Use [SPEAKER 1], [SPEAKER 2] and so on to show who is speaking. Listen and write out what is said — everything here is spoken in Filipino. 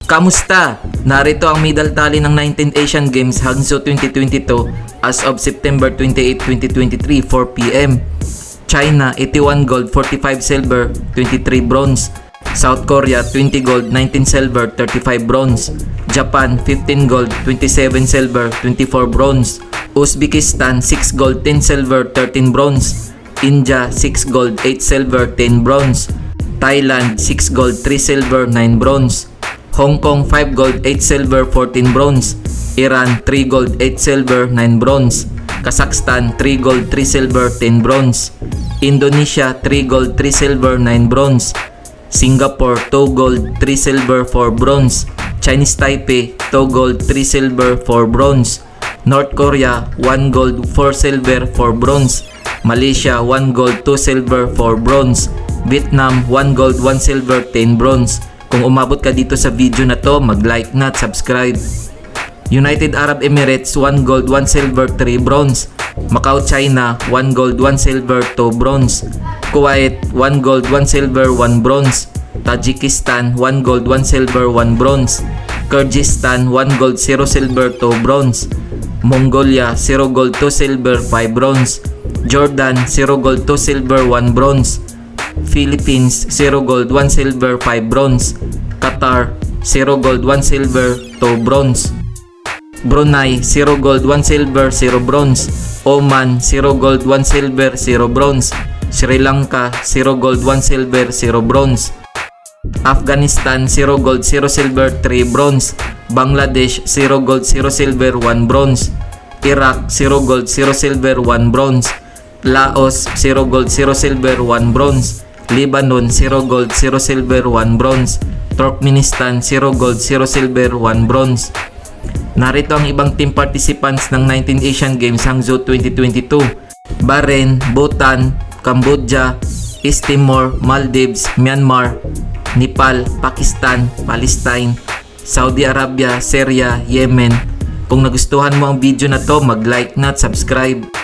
[SPEAKER 1] Kamusta? Narito ang medal tally ng 19th Asian Games Hangzhou 2022 as of September 28, 2023, 4 p.m. China 81 gold, 45 silver, 23 bronze. South Korea 20 gold, 19 silver, 35 bronze. Japan 15 gold, 27 silver, 24 bronze. Uzbekistan 6 gold, 10 silver, 13 bronze. India 6 gold, 8 silver, 10 bronze. Thailand 6 gold, 3 silver, 9 bronze. Hong Kong 5 gold, 8 silver, 14 bronze. Iran 3 gold, 8 silver, 9 bronze. Kazakhstan 3 gold, 3 silver, 10 bronze. Indonesia 3 gold, 3 silver, 9 bronze. Singapore 2 gold, 3 silver, 4 bronze. Chinese Taipei 2 gold, 3 silver, 4 bronze. North Korea 1 gold, 4 silver, 4 bronze. Malaysia 1 gold, 2 silver, 4 bronze. Vietnam 1 gold, 1 silver, 10 bronze. Kung umabot ka dito sa video na to, mag-like na at subscribe. United Arab Emirates 1 gold, 1 silver, 3 bronze. Macau, China 1 gold, 1 silver, 2 bronze. Kuwait 1 gold, 1 silver, 1 bronze. Tajikistan 1 gold, 1 silver, 1 bronze. Kyrgyzstan 1 gold, 0 silver, 2 bronze. Mongolia 0 gold, 2 silver, 5 bronze. Jordan 0 gold, 2 silver, 1 bronze. Philippines 0 gold, 1 silver, 5 bronze. Qatar 0 gold, 1 silver, 2 bronze. Brunei 0 gold, 1 silver, 0 bronze. Oman 0 gold, 1 silver, 0 bronze. Sri Lanka 0 gold, 1 silver, 0 bronze. Afghanistan 0 gold, 0 silver, 3 bronze. Bangladesh 0 gold, 0 silver, 1 bronze. Iraq 0 gold, 0 silver, 1 bronze. Laos 0 gold, 0 silver, 1 bronze. Lebanon 0 gold, 0 silver, 1 bronze. Turkmenistan 0 gold, 0 silver, 1 bronze. Narito ang ibang team participants ng 19th Asian Games Hangzhou 2022. Bahrain, Bhutan, Cambodia, East Timor, Maldives, Myanmar, Nepal, Pakistan, Palestine, Saudi Arabia, Syria, Yemen. Kung nagustuhan mo ang video na to, mag-like na at subscribe.